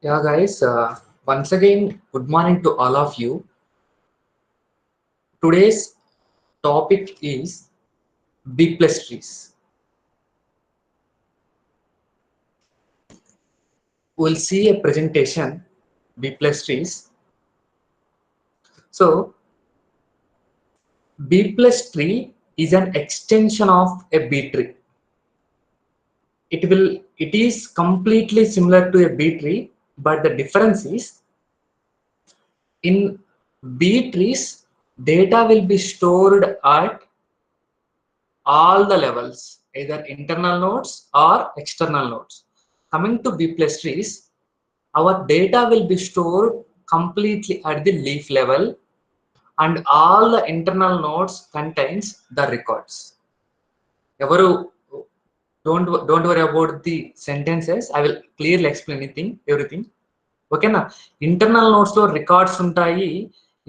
Yeah, guys, once again, good morning to all of you. Today's topic is B plus trees. We'll see a presentation, B plus trees. So, B plus tree is an extension of a B tree. It is completely similar to a B tree, but the difference is in B trees, data will be stored at all the levels, either internal nodes or external nodes. Coming to B plus trees, our data will be stored completely at the leaf level and all the internal nodes contains the records. Evaru don't worry about the sentences. I will clearly explain everything. ఓకేనా internal nodes లో records ఉంటాయి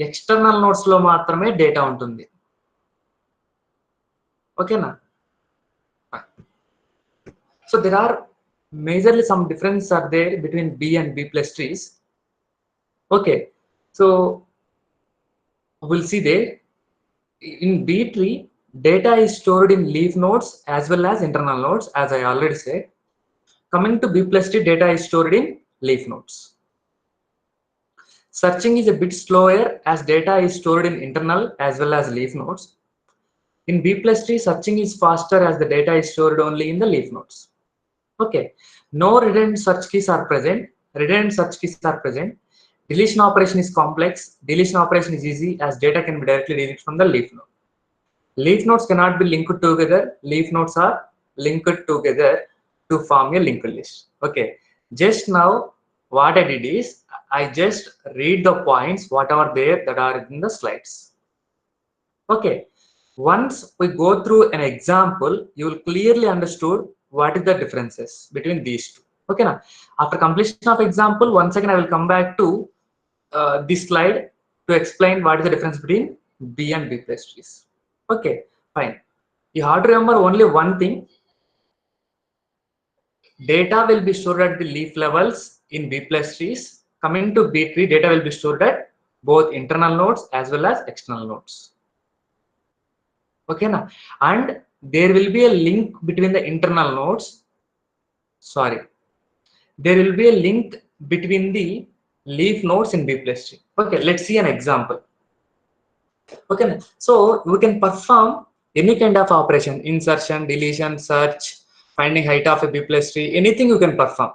external nodes లో మాత్రమే data ఉంటుంది ఓకేనా So there are majorly some differences are there between B and B plus trees. Okay, so we'll see there in B tree data is stored in leaf nodes as well as internal nodes, as I already said. Coming to B plus tree, data is stored in leaf nodes. Searching is a bit slower as data is stored in internal as well as leaf nodes. In B plus tree, searching is faster as the data is stored only in the leaf nodes. Okay, no redundant search keys are present. Redundant search keys are present. Deletion operation is complex. Deletion operation is easy as data can be directly deleted from the leaf node. Leaf nodes cannot be linked together. Leaf nodes are linked together to form a linked list. Okay, just now what I did is I just read the points whatever there that are in the slides. Okay, once we go through an example, you will clearly understood what is the differences between these two. Okay, now after completion of example, once again I will come back to this slide to explain what is the difference between B and B plus trees. Okay, fine. You have to remember only one thing: data will be stored at the leaf levels in B plus trees. Coming to B tree, data will be stored at both internal nodes as well as external nodes. Okay, now and there will be a link between the internal nodes. Sorry, there will be a link between the leaf nodes in B plus tree. Okay, let's see an example. Okay, so we can perform any kind of operation: insertion, deletion, search, finding height of a B plus tree, anything you can perform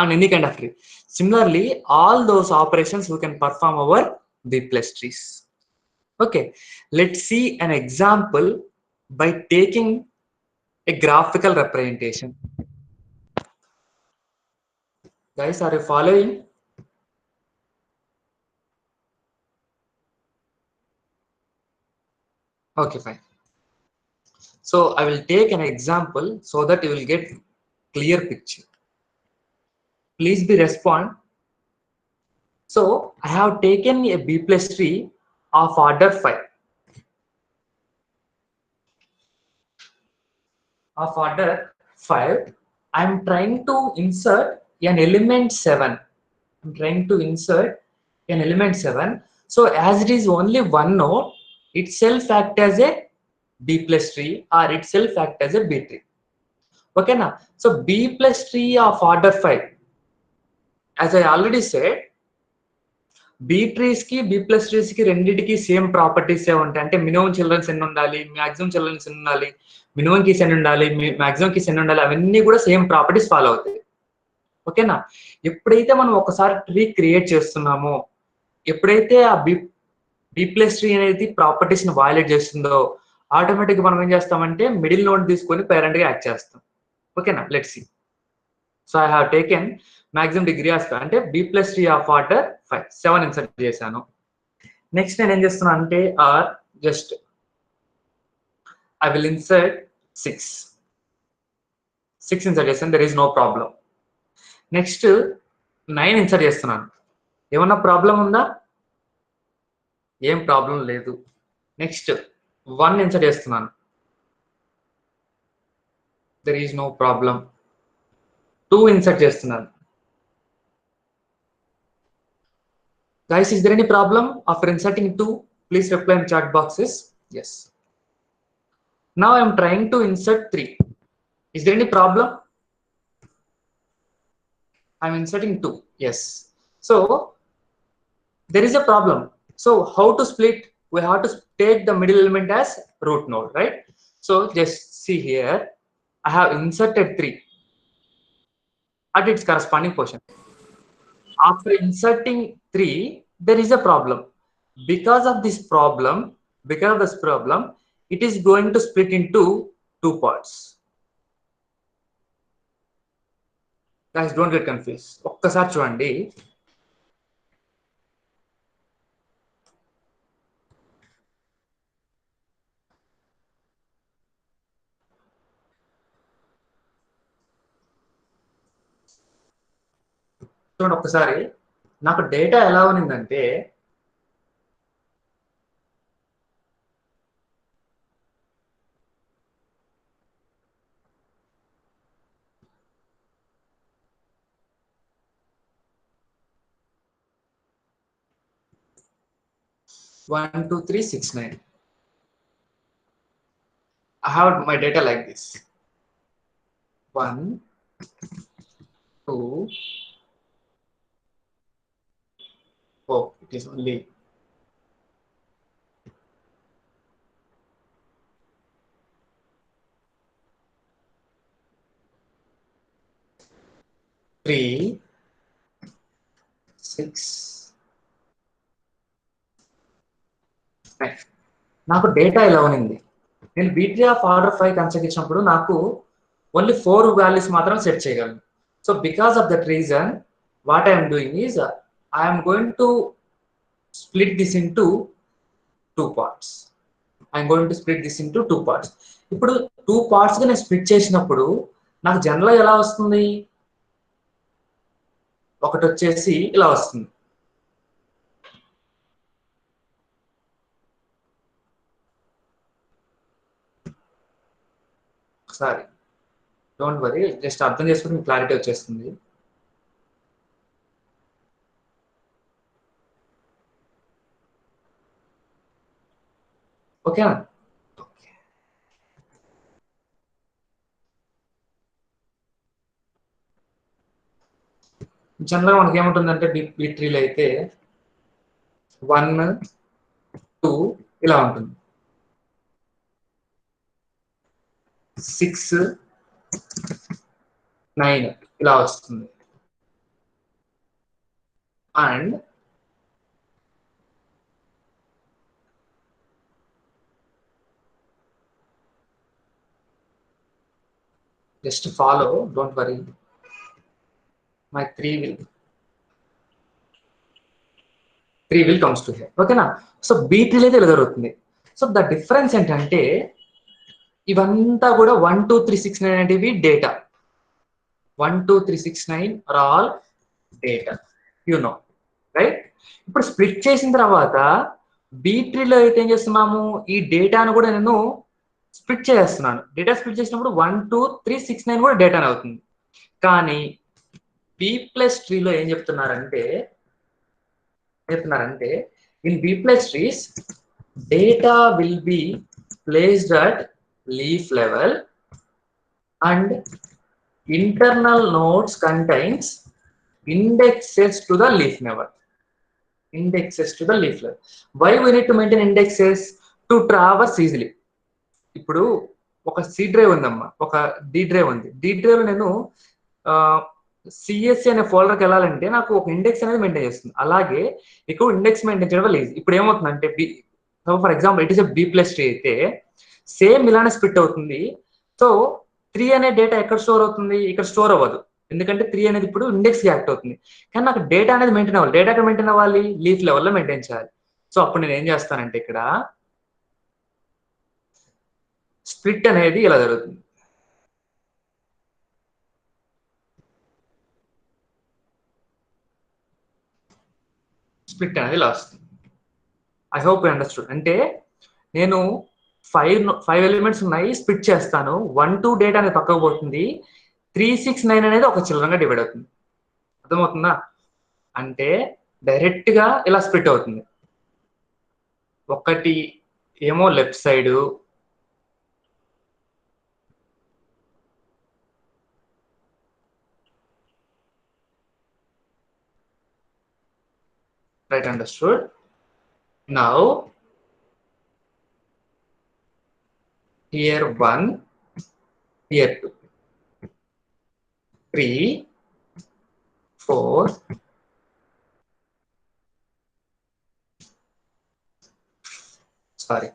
on any kind of tree. Similarly, all those operations we can perform over B plus trees. Okay, let's see an example by taking a graphical representation. Guys, are you following? Okay, fine. So I will take an example so that you will get clear picture. Please be respond. So I have taken a B plus tree of order 5. Of order 5, I am trying to insert an element 7. I'm trying to insert an element 7. So as it is only one node, itself act as a B plus tree or itself act as a B tree. Okay, now so B plus tree of order 5, as I already said, B trees కి B plus trees కి రెండింటికి same properties A ఉంటాయి. అంటే minimum children's ఎన్ని ఉండాలి, maximum children's ఎన్ని ఉండాలి, minimum keys ఎన్ని ఉండాలి, మాక్సిమం కీస్ ఎన్ని ఉండాలి, అవన్నీ కూడా సేమ్ ప్రాపర్టీస్ ఫాలో అవుతాయి. ఓకేనా? ఎప్పుడైతే మనం ఒకసారి ట్రీ క్రియేట్ చేస్తున్నామో, ఎప్పుడైతే ఆ బి ప్లస్ ట్రీ అనేది ప్రాపర్టీస్ ని వయలేట్ చేస్తుందో, ఆటోమేటిక్ మనం ఏం చేస్తామంటే మిడిల్ నోడ్ తీసుకొని పేరెంట్ గా యాక్ట్ చేస్తాం. ఓకేనా? Let's see. So I have taken maximum degree of అంటే B plus tree of order 5, 7 insert చేశాను. నెక్స్ట్ నేను ఏం చేస్తున్నా అంటే or just I will insert 6 insert చేస్తాను. There is no problem. Next 9 insert చేస్తున్నాను. ఏమన్నా ప్రాబ్లం ఉందా? ఏం ప్రాబ్లం లేదు. నెక్స్ట్ 1 ఇన్సర్ట్ చేస్తున్నాను. There is no problem. 2 insert చేస్తున్నాను. Guys, is there any problem after inserting 2? Please reply in chat boxes. Yes. Now I am trying to insert 3. Is there any problem? I am inserting 2. Yes. So there is a problem. So how to split? We have to take the middle element as root node, right? So just see here. I have inserted 3 at its corresponding position. After inserting 3, there is a problem. Because of this problem, it is going to split into 2 parts. Guys, don't get confused. ఒక్కసారి చూడండి. చూడండి ఒక్కసారి. నాకు data ఎలా ఉన్నిందంటే 1, 2, 3, 6, 9. I have my data like this. 1, 2, oh, it is only 3, 6, 9. నాకు data ఎలా ఉన్నింది. నేను B3 of order 5 కన్స్ట్రక్ట్ చేసినప్పుడు నాకు ఓన్లీ 4 వాల్యూస్ మాత్రం సెట్ చేయగలను. So because of that reason what I'm doing is I'm going to split this into 2 parts. I'm going to split this into 2 parts. ఇప్పుడు 2 parts గా నేను split చేసినప్పుడు నాకు general ఎలా వస్తుంది, ఒకటి వచ్చేసి ఇలా వస్తుంది. సారీ, డోంట్ వరీ, జస్ట్ అర్థం చేసుకుని మీకు క్లారిటీ వచ్చేస్తుంది. ఓకేనా? జనరల్గా మనకి ఏముంటుందంటే B3లో అయితే 1, 2 ఇలా ఉంటుంది. 6, 9 ఇలా వస్తుంది. And just follow, don't worry, my 3 will comes to here. ఓకేనా? సో B3 అయితే ఇలా జరుగుతుంది. సో ద డిఫరెన్స్ ఏంటంటే ఇవంతా కూడా 1, 2, 3, 6, 9 అనేటివి data. 1, 2, 3, 6, 9 are all data, you know, right? ఇప్పుడు స్ప్లిట్ చేసిన తర్వాత B3లో అయితే ఏం చేస్తున్నాము, ఈ డేటాను కూడా నేను స్ప్లిట్ చేస్తున్నాను. డేటా స్ప్లిట్ చేసినప్పుడు 1, 2, 3, 6, 9 కూడా డేటానే అవుతుంది. కానీ B+3లో ఏం చెప్తున్నారంటే in B+trees data will be placed at leaf level and internal nodes contains indexes to the leaf level. Why we need to maintain indexes? To traverse easily. ఇప్పుడు ఒక C డ్రైవ్ ఉందమ్మా, ఒక D డ్రైవ్ ఉంది. D drive నేను CSC అనే ఫోల్డర్కి వెళ్ళాలంటే నాకు ఒక ఇండెక్స్ అనేది మెయింటైన్ చేస్తుంది. అలాగే ఇక్కడ ఇండెక్స్ మెయింటైన్ చేయడం వల్ల ఇప్పుడు ఏమవుతుందంటే for example it is B+tree అయితే సేమ్ ఇలానే స్ప్లిట్ అవుతుంది. సో 3 అనే డేటా ఎక్కడ స్టోర్ అవుతుంది, ఇక్కడ స్టోర్ అవ్వదు. ఎందుకంటే 3 అనేది ఇప్పుడు ఇండెక్స్ కి యాక్ట్ అవుతుంది. కానీ నాకు డేటా అనేది మెయింటైన్ అవ్వాలి. డేటా మెయింటైన్ అవ్వాలి, లీఫ్ లెవెల్లో మెయింటైన్ చేయాలి. సో అప్పుడు నేను ఏం చేస్తానంటే ఇక్కడ స్ప్లిట్ అనేది ఇలా జరుగుతుంది. స్ప్లిట్ అనేది ఇలా వస్తుంది. I hope you understood. అంటే నేను 5 ఎలిమెంట్స్ ఉన్నాయి, స్ప్లిట్ చేస్తాను. 1, 2 డేటా అనేది పక్కకు పోతుంది. 3, 6, 9 అనేది ఒక చిల్డ్రన్గా డివైడ్ అవుతుంది. అర్థమవుతుందా? అంటే డైరెక్ట్ గా ఇలా స్ప్లిట్ అవుతుంది. ఒకటి ఏమో left side, right, understood. Now here 1, here 2, 3, 4, sorry,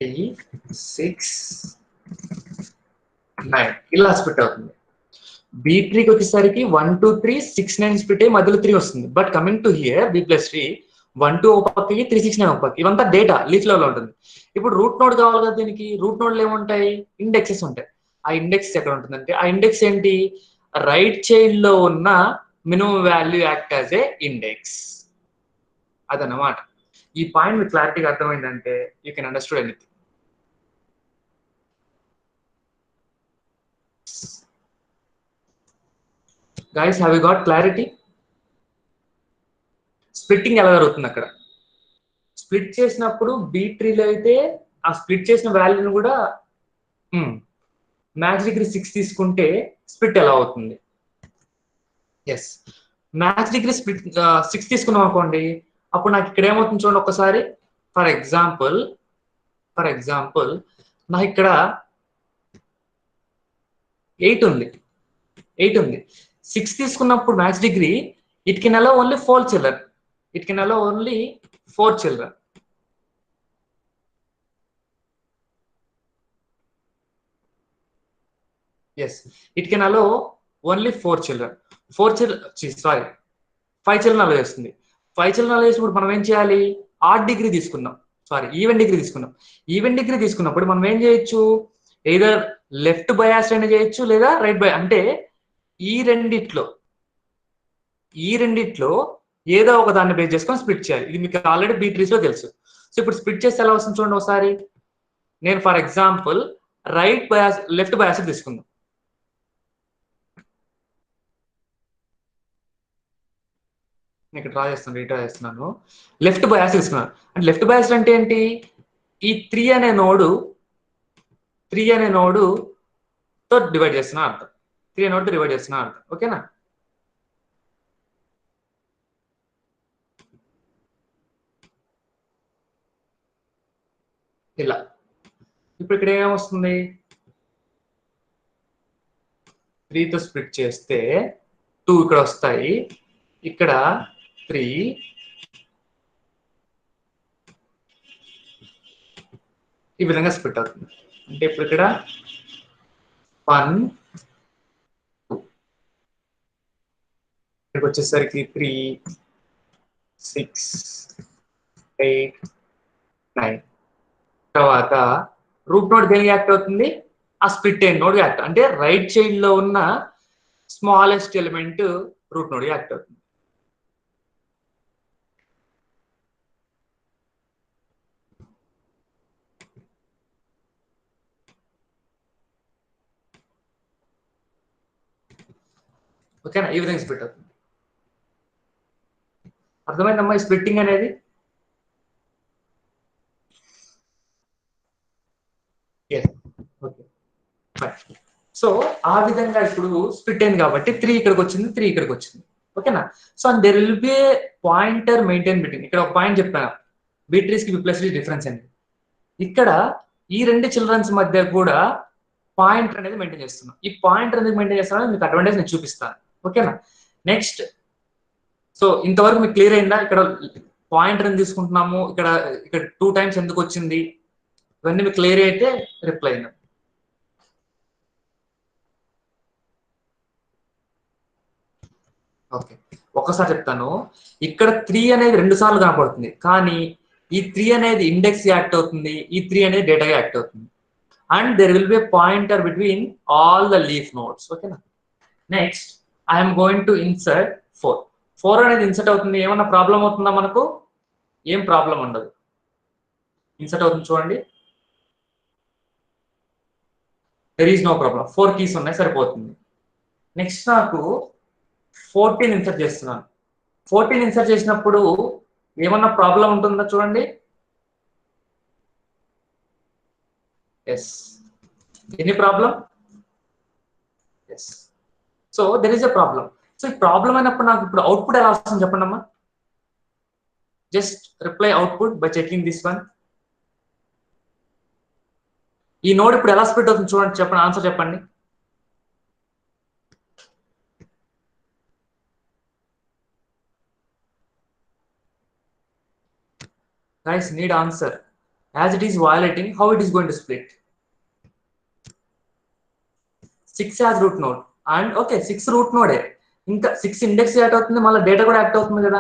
3, 6, 9 ఇలా స్ప్లిట్ అవుతుంది. B3కి వచ్చేసరికి 1 2 3 6 9 స్ప్లిట్ అయ్యి మధ్యలో 3 వస్తుంది. But coming to here B+3 1 2 ఒక పక్కకి 3 6 9 ఒక పక్కకి, ఇవంతా డేటా లీఫ్ లెవెల్ ఉంటుంది. ఇప్పుడు రూట్ నోడ్ కావాలి కదా, దీనికి రూట్ నోడ్లు ఏముంటాయి, ఇండెక్సెస్ ఉంటాయి. ఆ ఇండెక్స్ ఎక్కడ ఉంటుందంటే, ఆ ఇండెక్స్ ఏంటి, రైట్ చైల్డ్ లో ఉన్న minimum value act as a index. అదన్నమాట. ఈ పాయింట్ మీకు క్లారిటీగా అర్థమైందంటే you can understood anything. Guys, have you got clarity? Splitting ఎలా జరుగుతుంది అక్కడ, స్ప్లిట్ చేసినప్పుడు B3లో అయితే ఆ స్ప్లిట్ చేసిన వాల్యూని కూడా మ్యాక్స్ డిగ్రీ 6 తీసుకుంటే స్ప్లిట్ ఎలా అవుతుంది? ఎస్, మ్యాక్స్ డిగ్రీ స్ప్లిట్ 6 తీసుకున్నాం అనుకోండి, అప్పుడు నాకు ఇక్కడ ఏమవుతుంది చూడండి ఒకసారి. ఫర్ ఎగ్జాంపుల్ నాకు ఇక్కడ 8 ఉంది. 6 తీసుకున్నప్పుడు max degree it can allow only 4 children. Yes, it can allow only 4 children. 5 children అలా చేస్తుంది. 5 children అలా చేసినప్పుడు మనం ఏం చేయాలి, ఈవెన్ డిగ్రీ తీసుకున్నాం. ఈవెన్ డిగ్రీ తీసుకున్నప్పుడు మనం ఏం చేయొచ్చు, ఎయిదర్ లెఫ్ట్ బయాస్ అయినా చేయొచ్చు, లేదా రైట్ బయాస్. అంటే ఈ రెండిట్లో ఏదో ఒక దాన్ని బేస్ చేసుకొని స్ప్లిట్ చేయాలి. ఇది మీకు ఆల్రెడీ B3 లో తెలుసు. సో ఇప్పుడు స్ప్లిట్ చేస్తే ఎలా వస్తుంది చూడండి ఒకసారి. నేను ఫర్ ఎగ్జాంపుల్ లెఫ్ట్ బయాస్ తీసుకుందాం. ఇక్కడ రీడ్రా చేస్తున్నాను. లెఫ్ట్ బయాస్ తీసుకున్నాను. అంటే లెఫ్ట్ బయాస్ అంటే ఏంటి, ఈ 3 అనే నోడు తో డివైడ్ చేస్తున్నా అర్థం. 3 అనే నోడ్ తో డివైడ్ చేస్తున్నా అర్థం. ఓకేనా? ఇలా ఇప్పుడు ఇక్కడ ఏమొస్తుంది, 3తో స్ప్లిట్ చేస్తే 2 ఇక్కడ వస్తాయి, ఇక్కడ 3, ఈ విధంగా స్ప్లిట్ అవుతుంది. అంటే ఇప్పుడు ఇక్కడ 1 ఇక్కడికి వచ్చేసరికి 3 6 8 9. తర్వాత రూట్ నోడ్ దేనికి యాక్ట్ అవుతుంది, ఆ స్ప్లిట్ అయిన నోడ్ యాక్ట్, అంటే రైట్ చైల్డ్ లో ఉన్న smallest element root node act అవుతుంది. ఓకేనా? ఈ విధంగా స్ప్లిట్ అవుతుంది. అర్థమైందమ్మా ఈ స్ప్లిట్టింగ్ అనేది? ఓకే, సో ఆ విధంగా ఇప్పుడు స్ప్లిట్ అయింది కాబట్టి 3 ఇక్కడికి వచ్చింది, 3 ఇక్కడికి వచ్చింది. ఓకేనా? So there will B A pointer maintain between. ఇక్కడ ఒక పాయింట్ చెప్పాను, B3 కి B+3 డిఫరెన్స్ అనేది. ఇక్కడ ఈ రెండు చిల్డ్రన్స్ మధ్య కూడా పాయింటర్ అనేది మెయింటైన్ చేస్తున్నాం. ఈ పాయింటర్ అనేది మెయింటైన్ చేస్తానని మీకు అడ్వాంటేజ్ నేను చూపిస్తాను. ఓకేనా? నెక్స్ట్, సో ఇంతవరకు మీకు క్లియర్ అయిందా? ఇక్కడ పాయింటర్ అని తీసుకుంటున్నాము, ఇక్కడ 2 టైమ్స్ ఎందుకు వచ్చింది, ఇవన్నీ మీకు క్లియర్ అయితే రిప్లై అయింది. ఓకే, ఒక్కసారి చెప్తాను. ఇక్కడ 3 అనేది 2 సార్లు కనపడుతుంది, కానీ ఈ 3 అనేది ఇండెక్స్ యాక్ట్ అవుతుంది, ఈ 3 అనేది డేటా యాక్ట్ అవుతుంది. And there will be pointer between all the leaf nodes. ఓకేనా? Next I'm going to insert 4 అనేది ఇన్సర్ట్ అవుతుంది. ఏమన్నా ప్రాబ్లం అవుతుందా మనకు? ఏం ప్రాబ్లం ఉండదు, ఇన్సర్ట్ అవుతుంది చూడండి. There is no problem, 4 keys ఉన్నాయి, సరిపోతుంది. నెక్స్ట్ నాకు 14 ఇన్సర్ట్ చేస్తున్నాను. 14 ఇన్సర్ట్ చేసినప్పుడు ఏమన్నా ప్రాబ్లం ఉంటుందా చూడండి. Yes, any problem? Yes. So there is a problem. So ఈ ప్రాబ్లం అయినప్పుడు నాకు ఇప్పుడు అవుట్పుట్ ఎలా వస్తుంది చెప్పండి అమ్మా. Just reply output by checking this one. ఈ నోడ్ ఇప్పుడు ఎలా స్ప్లిట్ అవుతుంది చూడండి, చెప్పండి, ఆన్సర్ చెప్పండి. Guys need answer. As it is violating, how it is going to split? 6 as root node and okay 6 root node ఇంకా 6 ఇండెక్స్ యాక్ట్ అవుతుంది, మళ్ళీ డేటా కూడా యాక్ట్ అవుతుంది కదా.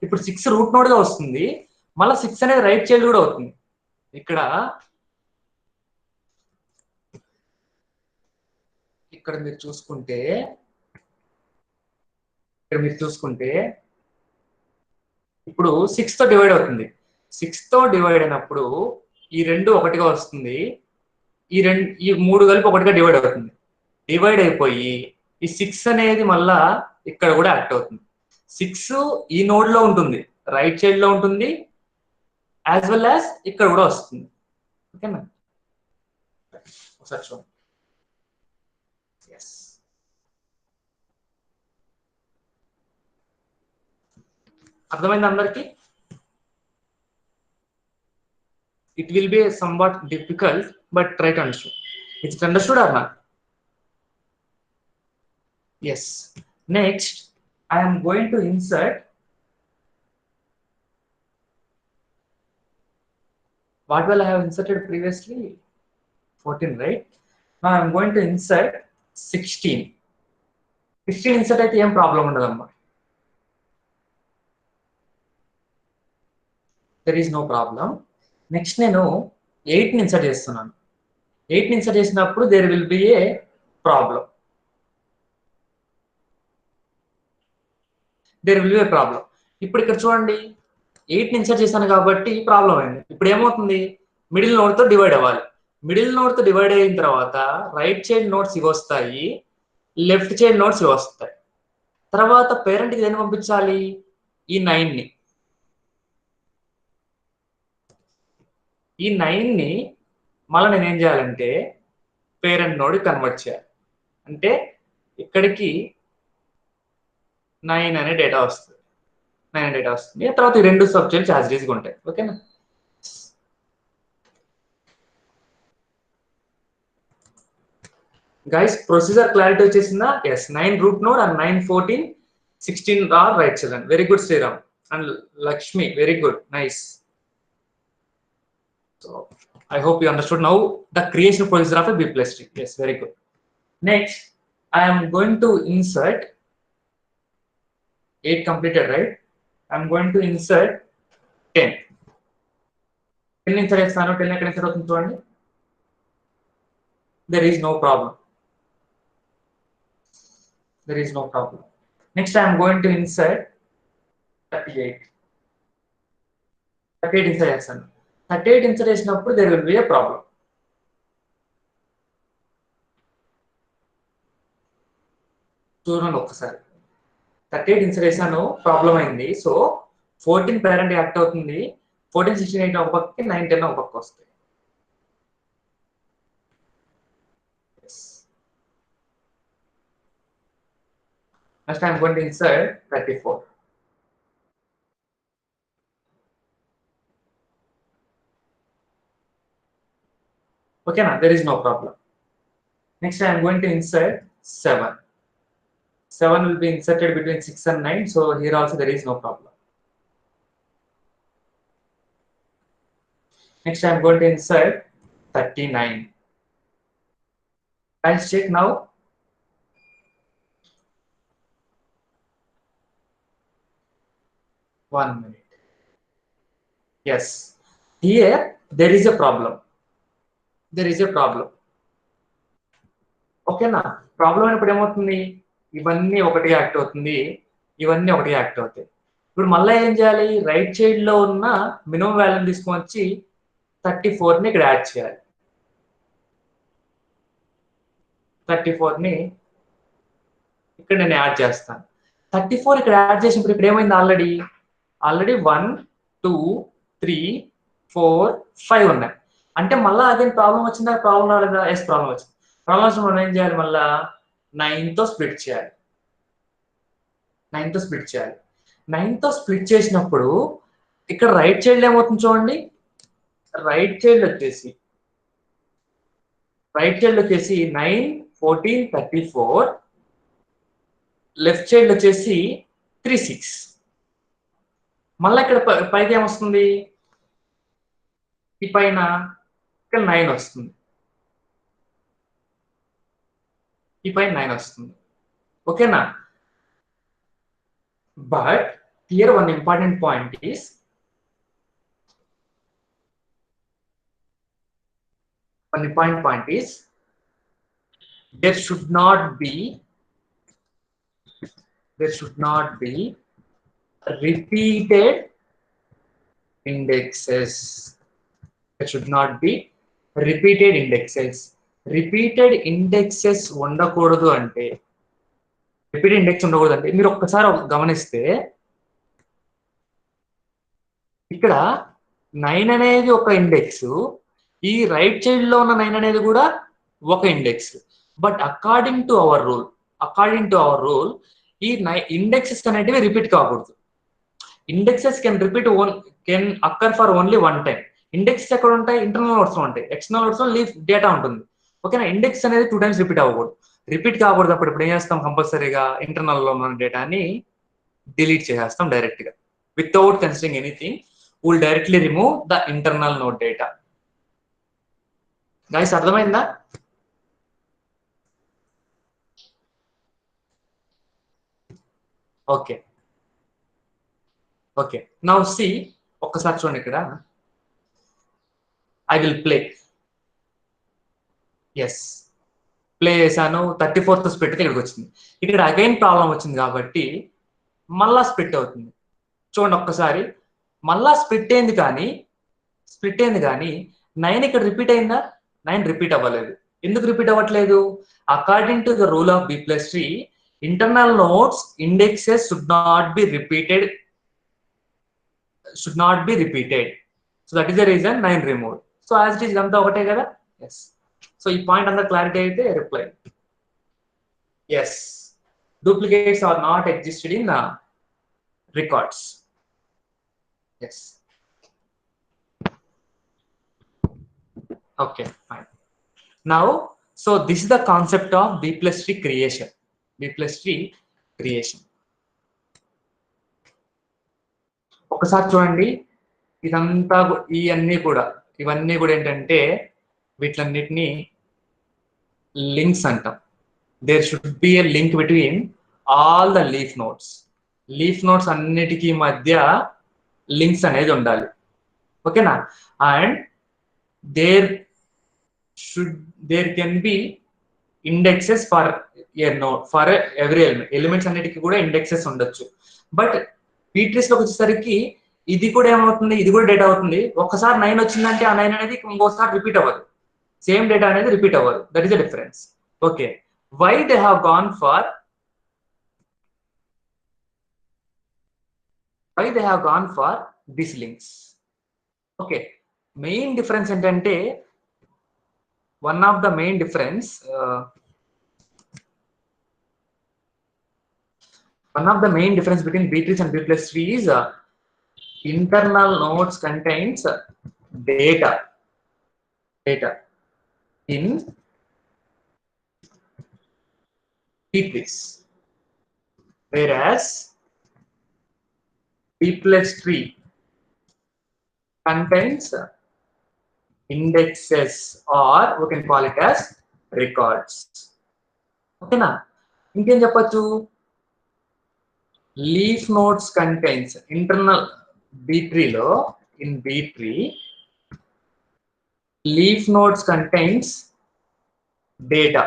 ఇప్పుడు 6 రూట్ నోడ్ గా వస్తుంది, మళ్ళీ 6 అనేది రైట్ చైల్డ్ కూడా అవుతుంది. ఇక్కడ మీరు చూసుకుంటే ఇప్పుడు 6 తో డివైడ్ అవుతుంది. 6 తో డివైడ్ అయినప్పుడు ఈ రెండు ఒకటిగా వస్తుంది, ఈ మూడు కలిపి ఒకటిగా డివైడ్ అవుతుంది. డివైడ్ అయిపోయి ఈ 6 అనేది మళ్ళా ఇక్కడ కూడా యాక్ట్ అవుతుంది. 6 ఈ నోడ్ లో ఉంటుంది, రైట్ చైల్డ్ లో ఉంటుంది, యాజ్ వెల్ యాజ్ ఇక్కడ కూడా వస్తుంది. ఓకేనా? ఒకసారి చూడండి. ఎస్, అర్థమైంది అందరికి? It will be somewhat difficult, but try to understand. It's understood or not? Yes. Next, I am going to insert. What will I have inserted previously? 14, right? Now I am going to insert 16. 16 insert అయితే ఏం problem ఉండదమ్మా. There is no problem. Next నేను 8 insert చేస్తున్నాను. 8 insert చేసినప్పుడు there will be a problem. There will be a problem. ఇప్పుడు ఇక్కడ చూడండి, 8 insert చేశాను కాబట్టి ప్రాబ్లం అయింది. ఇప్పుడు ఏమవుతుంది, మిడిల్ నోడ్ తో డివైడ్ అవ్వాలి. మిడిల్ నోడ్ తో డివైడ్ అయిన తర్వాత రైట్ చైల్డ్ నోట్స్ ఇవి వస్తాయి, లెఫ్ట్ చైల్డ్ నోట్స్ ఇవి వస్తాయి. తర్వాత పేరెంట్కి దేన్ని పంపించాలి, ఈ 9ని. ఈ 9ని మళ్ళీ నేను ఏం చేయాలంటే పేరెంట్ నోడ్ కన్వర్ట్ చేయాలి. అంటే ఇక్కడికి 9 అనే డేటా వస్తుంది, 9 అనే డేటా వస్తుంది. తర్వాత ఈ రెండు సబ్ చైల్డ్స్ యాజ్ ఈజ్ గా ఉంటాయి. ఓకేనా? గైస్ ప్రొసీజర్ క్లారిటీ వచ్చేసిందా? Yes, 9 root node and 9, 14, 16 are right children. Very good Sriram and Lakshmi, very good, nice. So I hope you understood now the creation procedure of a B plus tree. Yes, very good. Next, I am going to insert 8 completed, right? I am going to insert 10. 10 insert చేస్తాను. 10 ఎక్కడ insert అవుతుంది చూడండి. There is no problem. There is no problem. Next, I am going to insert 38. 38 insert చేస్తాను. 38 insert చేసినప్పుడు there will be a problem. చూడండి ఒకసారి, 38 insert చేశాను, problem అయింది. సో 14 పేరెంట్ యాక్ట్ అవుతుంది, 14, 16, 8 ఒక పక్కకి, 9, 10 ఒక పక్క వస్తాయి. Next I am going to insert 34. Okay, now there is no problem. Next I am going to insert 7. 7 will be inserted between 6 and 9, so here also there is no problem. Next I am going to insert 39. Let's check now. One minute. Yes, here there is a problem. There is a problem. ఓకేనా? Problem అయినప్పుడు ఏమవుతుంది, ఇవన్నీ ఒకటి act అవుతుంది, ఇవన్నీ ఒకటి act అవుతాయి. ఇప్పుడు మళ్ళీ ఏం చేయాలి, రైట్ చైల్డ్ లో ఉన్న మినిమం వాల్యూని తీసుకొని వచ్చి 34ని ఇక్కడ యాడ్ చేయాలి. 34ని ఇక్కడ నేను యాడ్ చేస్తాను. 34 ఇక్కడ యాడ్ చేసినప్పుడు ఇక్కడ ఏమైంది ఆల్రెడీ 1 2 3 4 5 ఉన్నాయి. అంటే మళ్ళీ అదే ప్రాబ్లం వచ్చిందా? ప్రాబ్లం రాలేదా? ఎస్, ప్రాబ్లం వచ్చింది. ప్రాబ్లం వచ్చిన మనం ఏం చేయాలి? మళ్ళా 9 తో స్ప్లిట్ చేయాలి. 9 తో స్ప్లిట్ చేయాలి. 9 తో స్ప్లిట్ చేసినప్పుడు ఇక్కడ రైట్ చైల్డ్ ఏమవుతుంది చూడండి. రైట్ చైల్డ్ వచ్చేసి 9 14 34, లెఫ్ట్ చైల్డ్ వచ్చేసి 3 6. మళ్ళీ ఇక్కడ పైకి ఏమొస్తుంది? ఈ పైన ఇక్కడ 9 వస్తుంది. ఈ పైన 9 వస్తుంది. ఓకేనా? But here one important point is there should not be repeated indexes. Repeated indexes ఉండకూడదు అంటే మీరు ఒక్కసారి గమనిస్తే ఇక్కడ 9 అనేది ఒక ఇండెక్స్, ఈ రైట్ చైల్డ్ లో ఉన్న 9 అనేది కూడా ఒక index. But according to our rule ఈ ఇండెక్సెస్ అనేటివి రిపీట్ కాకూడదు. Indexes can occur for only one time. Indexes ఎక్కడ ఉంటాయి? ఇంటర్నల్ నోట్స్ లో ఉంటాయి. ఎక్స్టర్నల్ నోట్స్ లో లీఫ్ డేటా ఉంటుంది. ఓకేనా? ఇండెక్స్ అనేది 2 టైమ్స్ రిపీట్ అవ్వకూడదు. రిపీట్ కాకూడదు. అప్పుడు ఇప్పుడు ఏం చేస్తాం? కంపల్సరీగా ఇంటర్నల్ లో ఉన్న డేటాని డిలీట్ చేసేస్తాం డైరెక్ట్ గా, without considering anything. Will directly remove the internal node data. Guys, అర్థమైందా? ఓకే. నౌ సి, ఒక్కసారి చూడండి ఇక్కడ. I will play. Yes, play చేశాను. 34th స్ప్లిట్ ఇక్కడికి వచ్చింది. ఇక్కడ అగైన్ ప్రాబ్లం వచ్చింది కాబట్టి మళ్ళా స్ప్లిట్ అవుతుంది. చూడండి ఒక్కసారి. మళ్ళా స్ప్లిట్ అయింది కానీ 9 ఇక్కడ రిపీట్ అయిందా? 9 రిపీట్ అవ్వలేదు. ఎందుకు రిపీట్ అవ్వట్లేదు? According to the rule of B+3, internal notes indexes should not be repeated. So that is the reason 9 removed. So as it is, ఇదంతా ఒకటే కదా? ఎస్. సో ఈ పాయింట్ అంతా క్లారిటీ అయితే reply yes. Duplicates are not existed in records. Yes. Okay, fine. Now, so this is the concept of B+3 creation. ఒకసారి చూడండి. ఇదంతా ఇవన్నీ కూడా ఏంటంటే వీటిలన్నిటిని లింక్స్ అంటాం. There should be a link between all the leaf nodes అన్నిటికీ మధ్య లింక్స్ అనేది ఉండాలి. ఓకేనా? And there can be indexes for a node, for every elements అన్నిటికీ కూడా ఇండెక్సెస్ ఉండొచ్చు. బట్ B-trees లోకి వచ్చేసరికి ఇది కూడా ఏమవుతుంది? ఇది కూడా డేటా అవుతుంది. ఒక్కసారి 9 వచ్చిందంటే ఆ 9 అనేది ఇంకోసారి రిపీట్ అవ్వదు. సేమ్ డేటా అనేది రిపీట్ అవ్వదు. That is the difference. Okay. Why they have gone for these links? Okay. Main difference ఏంటంటే, one of the main difference between B-trees and B+3 is internal nodes contains data in B-trees, whereas B+3 contains indexes, or we can call it as records. ఓకేనా? ఇంకేం చెప్పచ్చు? Leaf notes contains internal B-tree లో, in B-tree leaf notes contains data.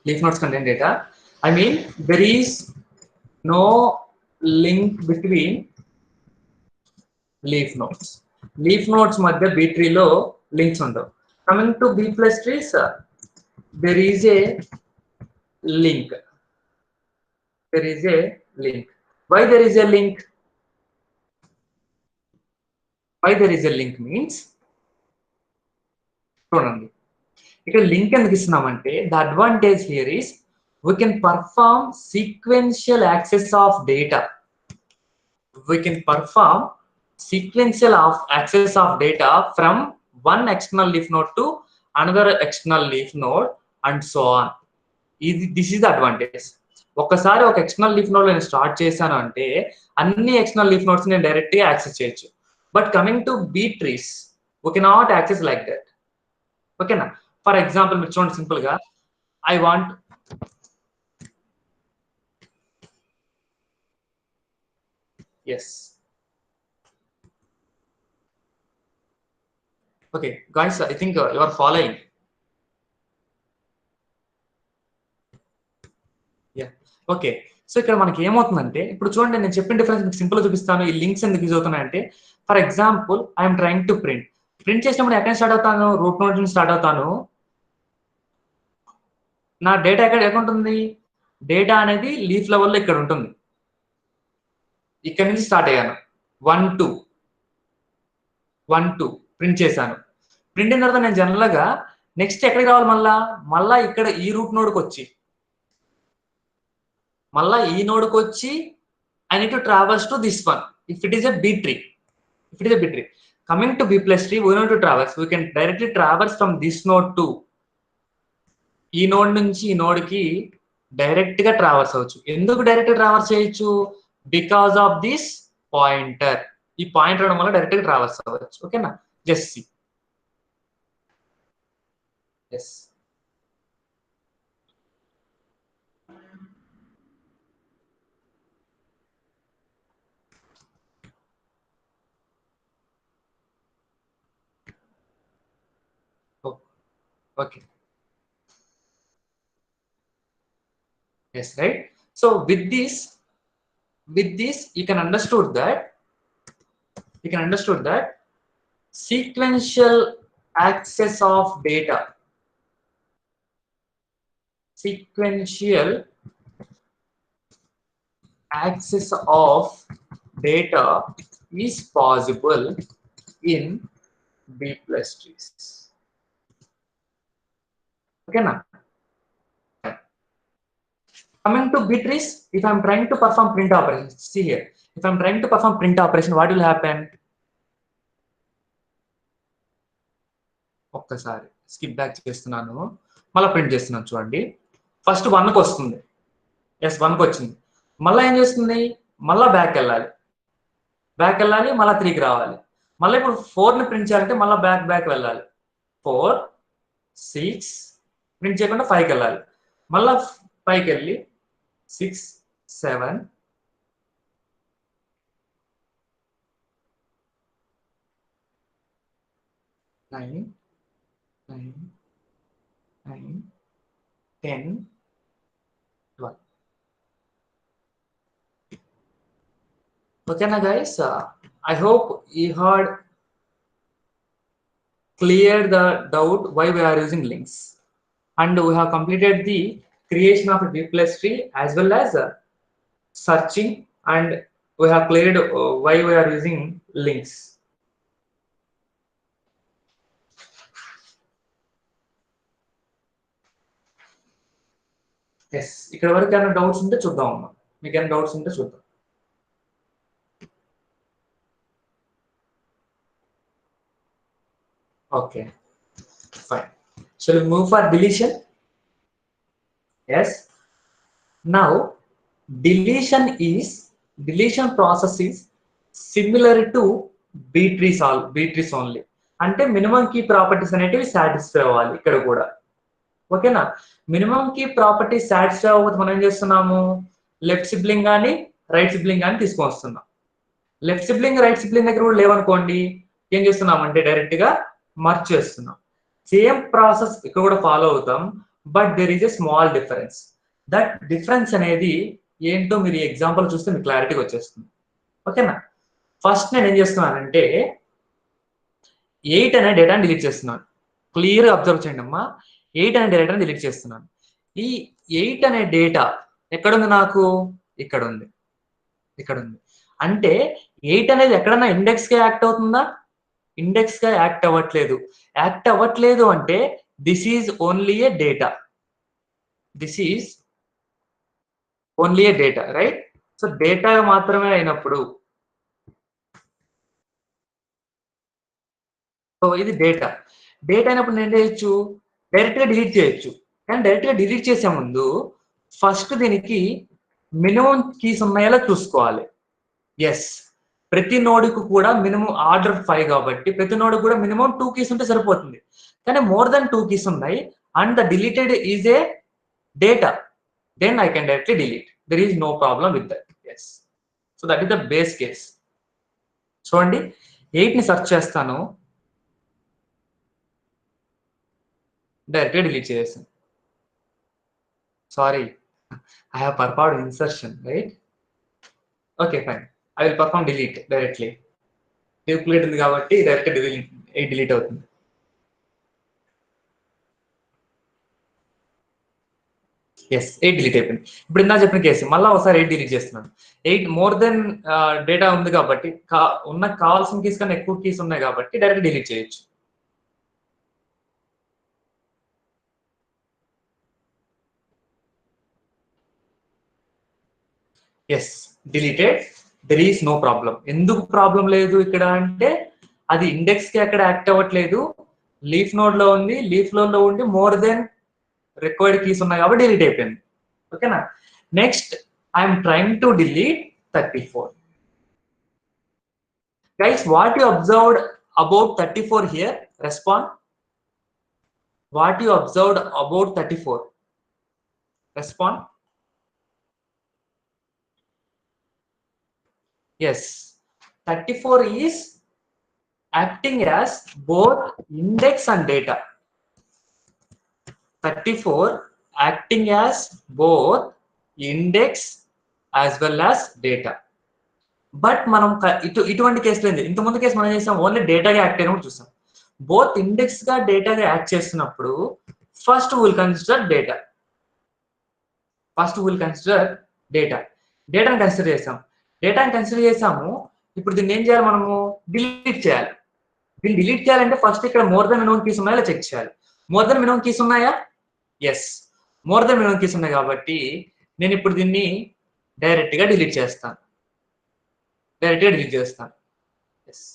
Leaf nodes contain data. I mean, there is no link between leaf nodes. Leaf nodes మధ్య B ట్రీలో links ఉండవు. Coming to be plus trees, there is a link. There is a link. Why there is a link? Why there is a link means, చూడండి ఇక్కడ link ఎందుకు ఇస్తున్నామంటే the advantage here is we can perform sequential access of data. We can perform sequential of access of data from one external leaf node to another external leaf node and so on. This is the advantage. ఒక్కసారి ఒక external leaf node నేను start చేశాను అంటే అన్ని external leaf nodes నేను direct గా access చేయొచ్చు. But coming to B trees we cannot access like that. ఓకేనా? ఫర్ ఎగ్జాంపుల్ మీరు చూడండి, సింపుల్ గా I want yes okay guys, I think you are following. yeah okay, so ఇక్కడ మనకి ఏమవుతుందంటే ఇప్పుడు చూడండి నేను చెప్పిన డిఫరెన్స్ మీకు సింపుల్ గా చూపిస్తాను. ఈ లింక్స్ ఎందుకు యూజ్ అవుతున్నాయంటే for example I'm trying to print చేసినప్పుడు ఎక్కడ స్టార్ట్ అవుతాను, రూట్ నోడ్ నుంచి స్టార్ట్ అవుతాను. నా డేటా ఎక్కడ ఉంటుంది, డేటా అనేది లీఫ్ లెవెల్లో ఇక్కడ ఉంటుంది. ఇక్కడ నుంచి స్టార్ట్ అయ్యాను 1 2 ప్రింట్ చేశాను. ప్రింట్ అయిన తర్వాత నేను జనరల్ గా నెక్స్ట్ ఎక్కడికి రావాలి, మళ్ళా ఇక్కడ ఈ రూట్ నోడ్కి వచ్చి మళ్ళా ఈ నోడ్కి వచ్చి I need to travels to this one if it is a B tree. Coming to B plus tree we need to travels, we can directly travels from this node to ఈ node నుంచి ఈ నోడ్కి direct గా travels అవ్వచ్చు. ఎందుకు direct travels చేయొచ్చు, because of this pointer. ఈ pointer వల్ల డైరెక్ట్ గా ట్రావెల్స్ అవ్వచ్చు. ఓకేనా? Just see yes oh, okay yes right. So with this you can understood that sequential access of data is possible in B plus trees. Okay now, coming to B trees, if I'm trying to perform print operation, see here, if I'm trying to perform print operation, what will happen? ఒక్కసారి skip back చేస్తున్నాను, మళ్ళీ print చేస్తున్నాను. చూడండి first 1కి వస్తుంది, yes 1కి వచ్చింది. మళ్ళీ ఏం చేస్తుంది, మళ్ళీ బ్యాక్ వెళ్ళాలి, మళ్ళీ 3కి రావాలి. మళ్ళీ ఇప్పుడు 4ని ప్రింట్ చేయాలంటే మళ్ళీ బ్యాక్ వెళ్ళాలి. 4 6 ప్రింట్ చేయకుండా 5కి వెళ్ళాలి, మళ్ళీ 5కి వెళ్ళి 6 7 9 10 12. Okay na guys, I hope you had cleared the doubt why we are using links, and we have completed the creation of a B plus tree as well as searching, and we have cleared why we are using links. yes, ఇక్కడ వరకు ఏమైనా doubts ఉంటే చూద్దాం అమ్మా, మీకు ఏమైనా doubts ఉంటే చూద్దాం. okay fine, shall we move for deletion? yes, now deletion process is similar to B trees only. అంటే మినిమం కీ ప్రాపర్టీస్ అనేటివి సాటిస్ఫై అవ్వాలి ఇక్కడ కూడా. ఓకేనా? మినిమం కీ ప్రాపర్టీ సాటిస్ఫై అవ్వకపోతే మనం ఏం చేస్తున్నాము, లెఫ్ట్ సిబ్లింగ్ కానీ రైట్ సిబ్లింగ్ కానీ తీసుకొని వస్తున్నాం. లెఫ్ట్ సిబ్లింగ్ రైట్ సిబ్లింగ్ దగ్గర కూడా లేవనుకోండి, ఏం చేస్తున్నాం అంటే డైరెక్ట్ గా మర్జ్ చేస్తున్నాం. సేమ్ ప్రాసెస్ ఇక్కడ కూడా ఫాలో అవుతాం, but there is a small difference. That difference అనేది ఏంటో మీరు ఈ ఎగ్జాంపుల్ చూస్తే మీకు క్లారిటీగా వచ్చేస్తుంది. ఓకేనా? ఫస్ట్ నేను ఏం చేస్తున్నానంటే 8 అనే డేటాని డిలీట్ చేస్తున్నాను. క్లియర్ అబ్జర్వ్ చేయండి అమ్మా. 8 అనే డేటాని డిలీట్ చేస్తున్నాను. ఈ 8 అనే డేటా ఎక్కడుంది నాకు? ఇక్కడ ఉంది. ఇక్కడ ఉంది. అంటే 8 అనేది ఎక్కడన్నా ఇండెక్స్ గా యాక్ట్ అవుతుందా? ఇండెక్స్ గా యాక్ట్ అవ్వట్లేదు. యాక్ట్ అవ్వట్లేదు అంటే this is only A data. This is only A data, right? So data మాత్రమే అయినప్పుడు, సో ఇది డేటా. డేటా అయినప్పుడు నేను చేయొచ్చు, డైరెక్ట్ గా డిలీట్ చేయొచ్చు. కానీ డైరెక్ట్ గా డిలీట్ చేసే ముందు ఫస్ట్ దీనికి మినిమం కీస్ ఉన్నాయో చూసుకోవాలి. ఎస్, ప్రతి నోడ్కు కూడా మినిమం ఆర్డర్ 5 కాబట్టి ప్రతి నోడ్ కూడా మినిమం 2 కీస్ ఉంటే సరిపోతుంది. కానీ మోర్ దెన్ 2 కీస్ ఉన్నాయి and the deleted is a data, then I can directly delete. There is no problem with that. Yes. So that is the base case. చూడండి 8 ని search చేస్తాను, direct గా delete చేసేస్తాను. Sorry, I have performed insertion, right? Okay, fine. I will perform delete directly. Duplicate ఉంది కాబట్టి direct delete అవుతుంది. Yes, 8 delete అయిపోయింది. ఇప్పుడు ఇందా చెప్పిన కేసు మళ్ళీ ఒకసారి 8 డిలీట్ చేస్తున్నాను. 8 మోర్ దెన్ డేటా ఉంది కాబట్టి ఉన్న కావాల్సిన కీస్ కన్నా ఎక్కువ కీస్ ఉన్నాయి కాబట్టి డైరెక్ట్ డిలీట్ చేయొచ్చు. Yes, deleted. There is no problem. ఎందుకు ప్రాబ్లం లేదు ఇక్కడ అంటే అది ఇండెక్స్ కి ఎక్కడ యాక్ట్ అవ్వట్లేదు, లీఫ్ నోడ్ లో ఉంది. లీఫ్ నోడ్ లో ఉండి మోర్ దెన్ రిక్వైర్డ్ కీస్ ఉన్నాయి కాబట్టి డిలీట్ అయిపోయింది. ఓకేనా? Next I'm trying to delete 34. Guys, what you observed about 34 here? Respond. What you observed about 34? Respond. Yes, 34 is acting as both index and data. 34 acting as both index as well as data. But మనం ఇటువంటి కేసులో ఇంతకుముందు case మనం చేసాం only డేటాగా act అయినప్పుడు చూసాం. Both index గా డేటాగా act చేస్తున్నప్పుడు first will consider data. First will consider data. డేటాను కన్సిడర్ చేసాం. డేటాను కన్సిడర్ చేసాము. ఇప్పుడు దీన్ని ఏం చేయాలి? మనము డిలీట్ చేయాలి. దీన్ని డిలీట్ చేయాలంటే ఫస్ట్ ఇక్కడ మోర్ దెన్ మినిమం కీస్ ఉన్నాయా చెక్ చేయాలి. మోర్ దెన్ మినిమం కీస్ ఉన్నాయా? Yes, more than minimum keys ఉన్నాయి కాబట్టి నేను ఇప్పుడు దీన్ని డైరెక్ట్ గా డిలీట్ చేస్తాను. డైరెక్ట్ గా డిలీట్ చేస్తాను. ఎస్,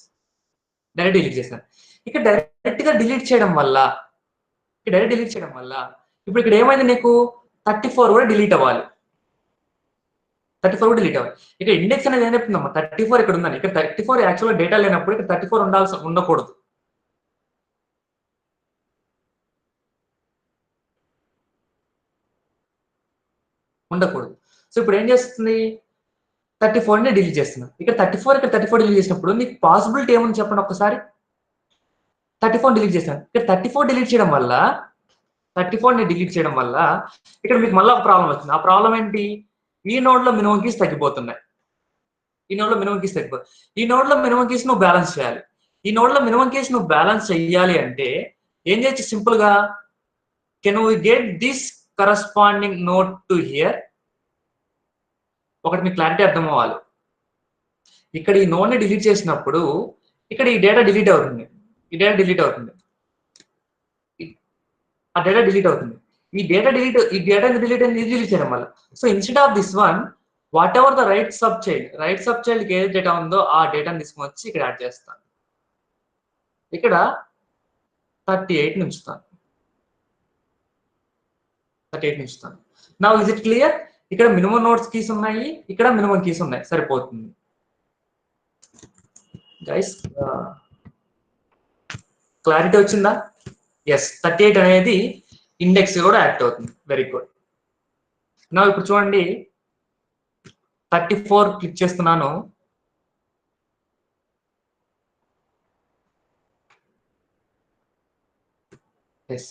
డైరెక్ట్ డిలీట్ చేస్తాను. ఇక్కడ డైరెక్ట్ గా డిలీట్ చేయడం వల్ల ఇప్పుడు ఇక్కడ ఏమైంది? నీకు 34 కూడా డిలీట్ అవ్వాలి. 34 కూడా డిలీట్ అవ్వాలి. ఇక్కడ ఇండెక్స్ అనేది ఏం చెప్తుందమ్మా? 34 ఇక్కడ ఉందని. ఇక్కడ 34 యాక్చువల్గా డేటా లేనప్పుడు ఇక్కడ 34 ఉండకూడదు. సో ఇప్పుడు ఏం చేస్తుంది? 34 ని డిలీట్ చేస్తున్నాం. ఇక్కడ 34 డిలీట్ చేసినప్పుడు నీకు పాసిబిలిటీ ఏముంది చెప్పండి ఒక్కసారి. 34 డిలీట్ చేస్తాను. ఇక్కడ 34 డిలీట్ చేయడం వల్ల 34 ని డిలీట్ చేయడం వల్ల ఇక్కడ మీకు మళ్ళీ ఒక ప్రాబ్లం వచ్చింది. ఆ ప్రాబ్లం ఏంటి? ఈ నోడ్ లో మినిమం కీస్ తగ్గిపోతున్నాయి. ఈ నోడ్ లో మినిమం కీస్ నువ్వు బ్యాలెన్స్ చేయాలి. ఈ నోడ్ లో మినిమం కీస్ నువ్వు బ్యాలెన్స్ చేయాలి అంటే ఏం చేయొచ్చు? సింపుల్ గా can we get this corresponding node to here. ఒకటి మీకు క్లారిటీ అర్థం అవ్వాలి. ఇక్కడ ఈ నోడ్ ని డిలీట్ చేసినప్పుడు ఇక్కడ ఈ డేటా డిలీట్ అవుతుంది. ఆ డేటా డిలీట్ అవుతుంది. ఈ డేటా డిలీట్ చేయడం వల్ల. So instead of this one, what ever the right sub child ఏది డేటా ఉందో ఆ డేటాని తీసుకొని వచ్చి ఇక్కడ యాడ్ చేస్తాను. ఇక్కడ 38 ఉంచుతాను. Now is it clear? ఇక్కడ మినిమం నోడ్స్ కీస్ ఉన్నాయి, ఇక్కడ మినిమం కీస్ ఉన్నాయి, సరిపోతుంది. గైస్, క్లారిటీ వచ్చిందా? ఎస్, 38 అనేది ఇండెక్స్ కూడా యాక్ట్ అవుతుంది. Very good. నా ఇప్పుడు చూడండి 34 క్లిక్ చేస్తున్నాను. ఎస్,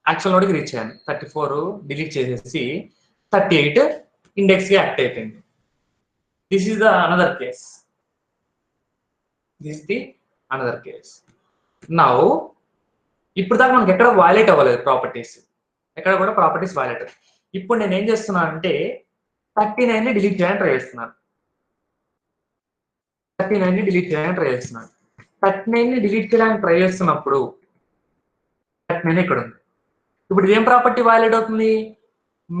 యాక్చువల్ నోడ్కి రీచ్ అయ్యాను. 34 డిలీట్ చేసేసి 38 ఇండెక్స్ గా యాక్ట్ అయిపోయింది. This is the another case. Now ఇప్పుడు దాకా మనకి ఎక్కడ వైలేట్ అవ్వలేదు ప్రాపర్టీస్, ఎక్కడ కూడా ప్రాపర్టీస్ వైలేట్. ఇప్పుడు నేను ఏం చేస్తున్నాను అంటే 39 ని డిలీట్ చేయడానికి ట్రై చేస్తున్నాను. 39 ని డిలీట్ చేయడానికి ట్రై చేస్తున్నాను. 39 ని డిలీట్ చేయడానికి ట్రై చేస్తున్నప్పుడు 39 ఇక్కడ ఉంది. ఇప్పుడు ఇదేం ప్రాపర్టీ వైలేట్ అవుతుంది?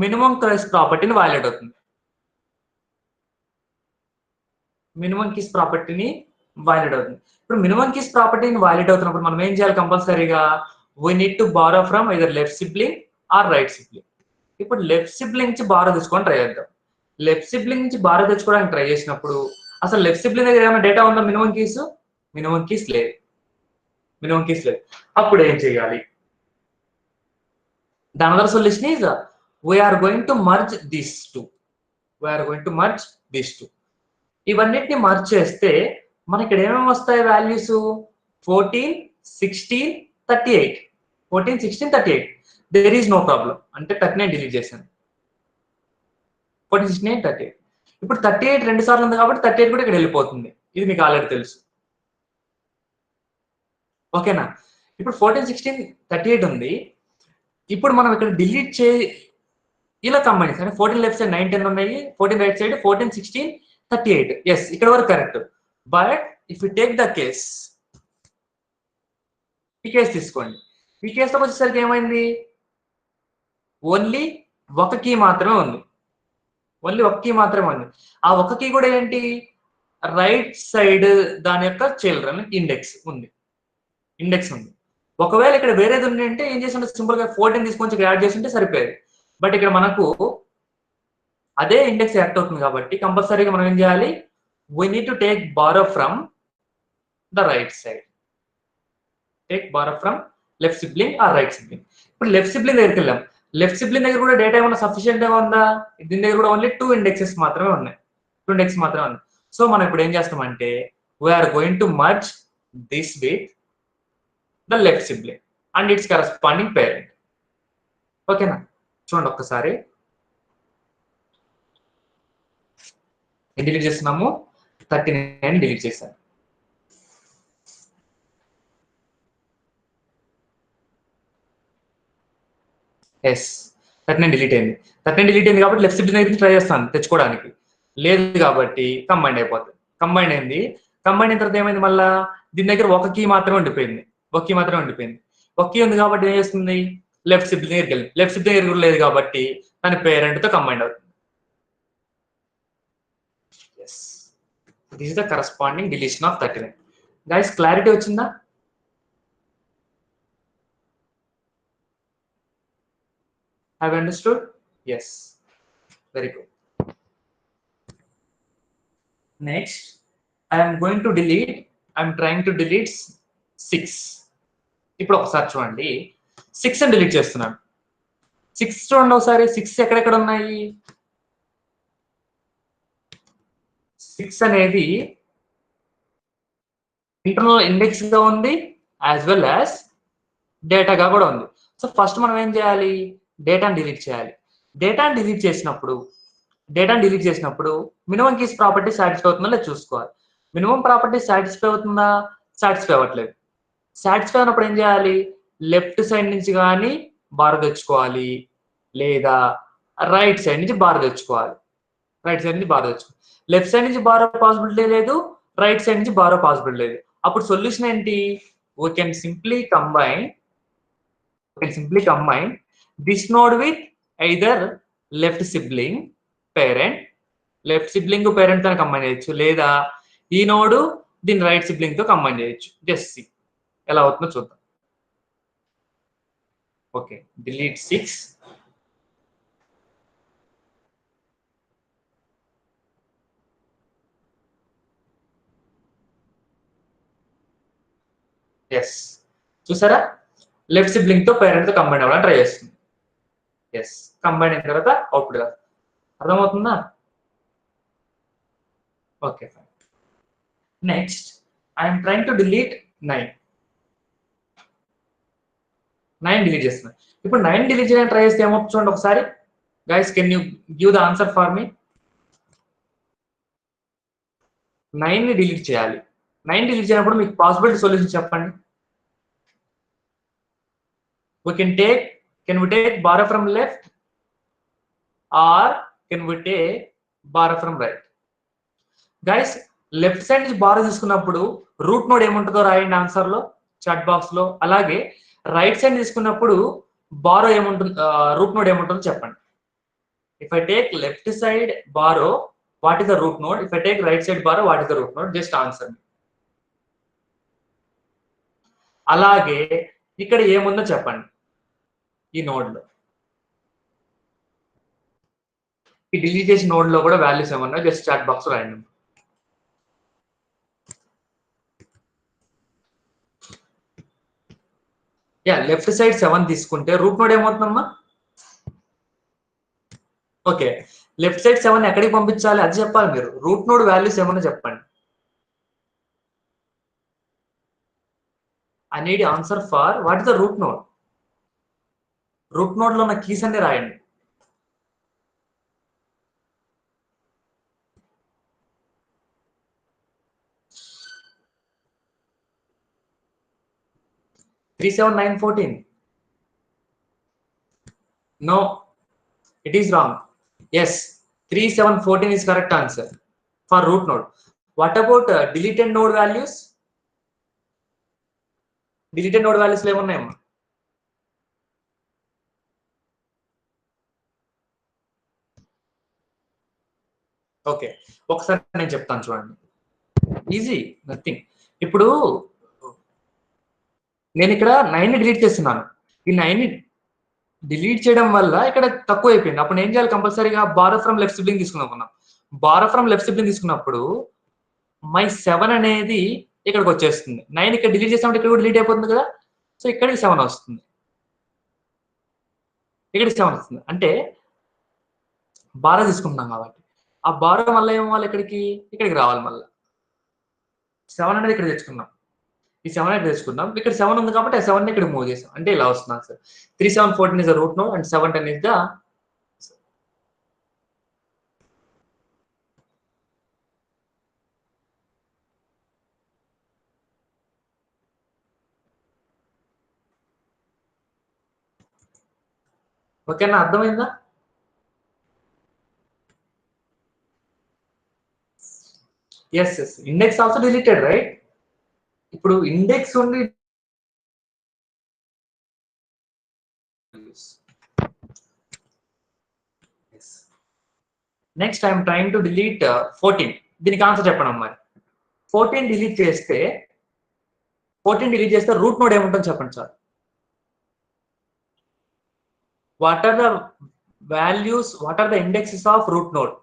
మినిమం కీస్ ప్రాపర్టీని వైలేట్ అవుతుంది. మినిమం కీస్ ప్రాపర్టీని వైలేట్ అవుతుంది. ఇప్పుడు మినిమం కీస్ ప్రాపర్టీని వైలేట్ అవుతున్నప్పుడు మనం ఏం చేయాలి? కంపల్సరీగా we need to borrow from either left sibling or right sibling. ఇప్పుడు లెఫ్ట్ సిబ్లింగ్ నుంచి బారో తెచ్చుకొని ట్రై చేద్దాం. లెఫ్ట్ సిబ్లింగ్ నుంచి బారో తెచ్చుకోవడానికి ట్రై చేసినప్పుడు అసలు లెఫ్ట్ సిబ్లింగ్ దగ్గర ఏమైనా డేటా ఉందా? మినిమం కీస్ లేదు. మినిమం కీస్ లేదు. అప్పుడు ఏం చేయాలి? The another solution is we are going to merge these two. ఇవన్నిటిని మర్జ్ చేస్తే మనకి ఇక్కడ ఏమేమి వస్తాయి values? 14, 16, 38. 14, 16, 38. There is no problem. అంటే 39 డిలీట్ చేశాను. 14, 16, 38. ఇప్పుడు 38 రెండు సార్లు ఉంది కాబట్టి 38 కూడా ఇక్కడ వెళ్ళిపోతుంది. ఇది మీకు ఆల్రెడీ తెలుసు. ఓకేనా? ఇప్పుడు 14, 16, 38 ఉంది. ఇప్పుడు మనం ఇక్కడ డిలీట్ ఇలా కంబైన్ చేస్తాం. 14 లెఫ్ట్ సైడ్ 9, 10 ఉన్నాయి. 14 రైట్ సైడ్ 14, 16, 38. ఎస్, ఇక్కడ వరకు correct. But if you take the case, ఈ కేసు తీసుకోండి. ఈ కేసులోకి వచ్చేసరికి ఏమైంది? ఓన్లీ ఒక కీ మాత్రమే ఉంది. ఆ ఒక కీ కూడా ఏంటి? రైట్ సైడ్ దాని యొక్క చిల్డ్రన్ ఇండెక్స్ ఉంది. ఒకవేళ ఇక్కడ వేరేది ఉంది అంటే ఏం చేస్తుంటే సింపుల్ గా 14 తీసుకొని యాడ్ చేస్తుంటే సరిపోయేది. బట్ ఇక్కడ మనకు అదే ఇండెక్స్ యాక్ట్ అవుతుంది కాబట్టి కంపల్సరీగా మనం ఏం చేయాలి? We need to take borrow from the right side. Left sibling or right sibling. ఇప్పుడు లెఫ్ట్ సిబ్లింగ్ దగ్గరికి వెళ్ళాం. లెఫ్ట్ సిబ్లింగ్ దగ్గర కూడా డేటా ఏమన్నా సఫిషియెంట్ గా ఉందా? దీని దగ్గర కూడా ఓన్లీ 2 ఇండెక్సెస్ మాత్రమే ఉన్నాయి. సో మనం ఇప్పుడు ఏం చేస్తామంటే we're going to merge this with the left sibling and its corresponding parent. ఓకేనా? చూడండి ఒక్కసారి. డిలీట్ చేస్తున్నాము. 39 డిలీట్ చేశాను. ఎస్, 39 డిలీట్ అయింది. 39 డిలీట్ అయింది కాబట్టి లెఫ్ట్ సిబ్లింగ్ దగ్గర ట్రై చేస్తాను తెచ్చుకోవడానికి. లేదు కాబట్టి కంబైండ్ అయిపోతుంది. కంబైండ్ అయిన తర్వాత ఏమైంది? మళ్ళా దీని దగ్గర ఒక కీ మాత్రమే ఉండిపోయింది. ఒక కీ ఉంది కాబట్టి ఏం చేస్తుంది? లెఫ్ట్ సిబ్లింగ్ దగ్గరికి వెళ్ళి, లెఫ్ట్ సిబ్లింగ్ దగ్గర కూడా లేదు కాబట్టి దాని పేరెంట్ తో కంబైండ్ అవుతుంది. This is the corresponding deletion of 39. Guys, clarity వచ్చిందా? Have you understood? Yes. Very good. Next, I am trying to delete 6. ఇప్పుడు ఒకసారి చూడండి. 6 అని డిలీట్ చేస్తున్నాను. 6 చూడండి ఒకసారి. 6 ఎక్కడెక్కడ ఉన్నాయి? 6 అనేది ఇంటర్నల్ ఇండెక్స్ గా ఉంది, యాజ్ వెల్ యాజ్ డేటాగా కూడా ఉంది. సో ఫస్ట్ మనం ఏం చేయాలి? డేటాను డిలీట్ చేయాలి. డేటాను డిలీట్ చేసినప్పుడు మినిమం కీస్ ప్రాపర్టీ సాటిస్ఫై అవుతుందా లేదా చూసుకోవాలి. మినిమం ప్రాపర్టీ సాటిస్ఫై అవుతుందా? సాటిస్ఫై అవ్వట్లేదు. సాటిస్ఫై అయినప్పుడు ఏం చేయాలి? లెఫ్ట్ సైడ్ నుంచి కానీ బార్ తెచ్చుకోవాలి, లేదా రైట్ సైడ్ నుంచి బార్ తెచ్చుకోవాలి. లెఫ్ట్ సైడ్ నుంచి బారో పాసిబిలిటీ లేదు, రైట్ సైడ్ నుంచి బారో పాసిబిలిటీ లేదు. అప్పుడు సొల్యూషన్ ఏంటి? we can simply combine this node with either left sibling parent తో కంబైన్ చేయొచ్చు, లేదా ఈ నోడ్ దీని రైట్ సిబ్లింగ్ తో కంబైన్ చేయొచ్చు. జస్ట్ సి ఎలా అవుతుందో చూద్దాం. Okay, delete 6. ఎస్, చూసారా? లెఫ్ట్ సిబ్లింగ్ తో పేరెంట్ తో కంబైన్ అవ్వాలని ట్రై చేస్తుంది. ఎస్, కంబైన్ అయిన తర్వాత అవుట్పుట్ కాదు. అర్థమవుతుందా? Okay, fine. Next, I'm trying to delete 9. 9 delete చేస్తున్నా. ఇప్పుడు 9 డిలీట్ చేయడానికి ట్రై చేస్తే ఏమవుతుంది చూడండి ఒకసారి. Guys, can you give the answer for me? 9 ని డిలీట్ చేయాలి. 9 డిలీట్ చేయనప్పుడు మీకు పాసిబిలిటీ సొల్యూషన్ చెప్పండి. can we take borrow from left or can we take borrow from right? Guys, left side నుంచి బారో తీసుకున్నప్పుడు రూట్ నోడ్ ఏముంటుందో రాయండి answer లో, చాట్ బాక్స్ లో. అలాగే రైట్ సైడ్ తీసుకున్నప్పుడు బారో ఏముంటుంది, రూట్ నోడ్ ఏముంటుందో చెప్పండి. If I take left side borrow, what is the root node? If I take right side borrow, what is the root node? Just answer. అలాగే ఇక్కడ ఏముందో చెప్పండి ఈ నోడ్ లో. ఈ డిలీట్ చేసిన నోడ్ లో కూడా వాల్యూస్ ఏమన్నా జస్ట్ చాట్ బాక్స్ రాయండి. యా, లెఫ్ట్ సైడ్ 7 తీసుకుంటే రూట్ నోడ్ ఏమవుతుందమ్మా? ఓకే, లెఫ్ట్ సైడ్ 7 ఎక్కడికి పంపించాలి అది చెప్పాలి మీరు. రూట్ నోడ్ వాల్యూస్ ఏమన్నా చెప్పండి. I need answer for what is the root node. Root node లో ఉన్న కీస్ అన్ని రాయండి. Three 7 9 14. No, it is wrong. Yes, 3 7 14 is correct answer for root node. What about deleted node values? Deleted node values ఏమున్నాయమ్మా? Okay, ఒకసారి నేను చెప్తాను చూడండి. Easy, nothing. ఇప్పుడు నేను ఇక్కడ 9 డిలీట్ చేస్తున్నాను. ఈ 9 డిలీట్ చేయడం వల్ల ఇక్కడ తక్కువ అయిపోయింది. అప్పుడు ఏం చేయాలి? కంపల్సరీగా బారో ఫ్రమ్ లెఫ్ట్ సిబ్లింగ్ తీసుకున్నాం. బారో ఫ్రమ్ లెఫ్ట్ సిబ్లింగ్ తీసుకున్నప్పుడు మై 7 అనేది ఇక్కడికి వచ్చేస్తుంది. 9 ఇక్కడ డిలీట్ చేసినప్పుడు ఇక్కడ కూడా డిలీట్ అయిపోతుంది కదా. సో ఇక్కడికి 7 వస్తుంది, ఇక్కడికి 7 వస్తుంది. అంటే బారో తీసుకుంటున్నాం కాబట్టి ఆ బారో మళ్ళీ ఏమవ్వాలి? ఇక్కడికి రావాలి. మళ్ళీ 7 అనేది ఇక్కడ తెచ్చుకున్నాం. ఈ 7 ఇక్కడ తెచ్చుకున్నాం. ఇక్కడ 7 ఉంది కాబట్టి ఆ 7 ఇక్కడ మూవ్ చేసాం. అంటే ఇలా వస్తుంది sir. 3 7 14 is the root node and 7 10 is the. ఓకేనా, అర్థమైందా? Yes yes, index also deleted right. ఇప్పుడు ఇండెక్స్ ఉంది. Next I'm trying to delete 14. దీనికి ఆన్సర్ చెప్పడం మరి. 14 డిలీట్ చేస్తే రూట్ నోడ్ ఏముంటుంది చెప్పండి sir. What are the values, what are the indexes of root node?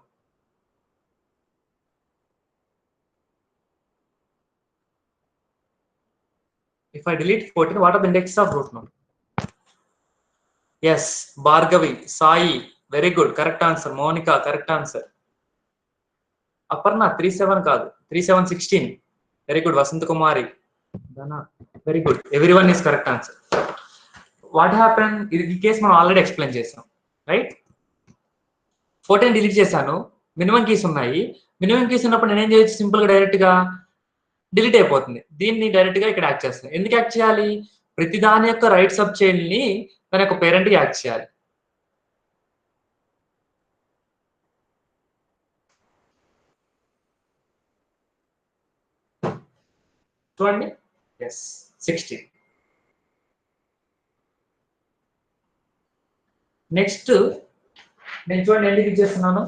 If I delete 14, what are the indexes of root node? Yes, Bhargavi, Sai, very good, correct answer. Monica, correct answer. Aparna, 3 7 kaadu, 3 7 16. Very good, Vasant Kumari, Dana, very good. Everyone is correct answer. What happened? In case మనం already explain చేసాం right. 14 delete చేశాను, minimum keys ఉన్నాయి. Minimum keys ఉన్నప్పుడు నేను ఏం చేయొచ్చు? Simple గా direct గా డిలీట్ అయిపోతుంది. దీన్ని డైరెక్ట్ గా ఇక్కడ యాక్ట్ చేస్తాను. ఎందుకు యాక్ట్ చేయాలి? ప్రతి దాని యొక్క రైట్ సబ్ చైన్ ని దాని యొక్క పేరెంట్ కి యాక్ట్ చేయాలి. చూడండి, ఎస్ 16. నెక్స్ట్ నేను చూడండి ఎందుకు ఇచ్చేస్తున్నాను.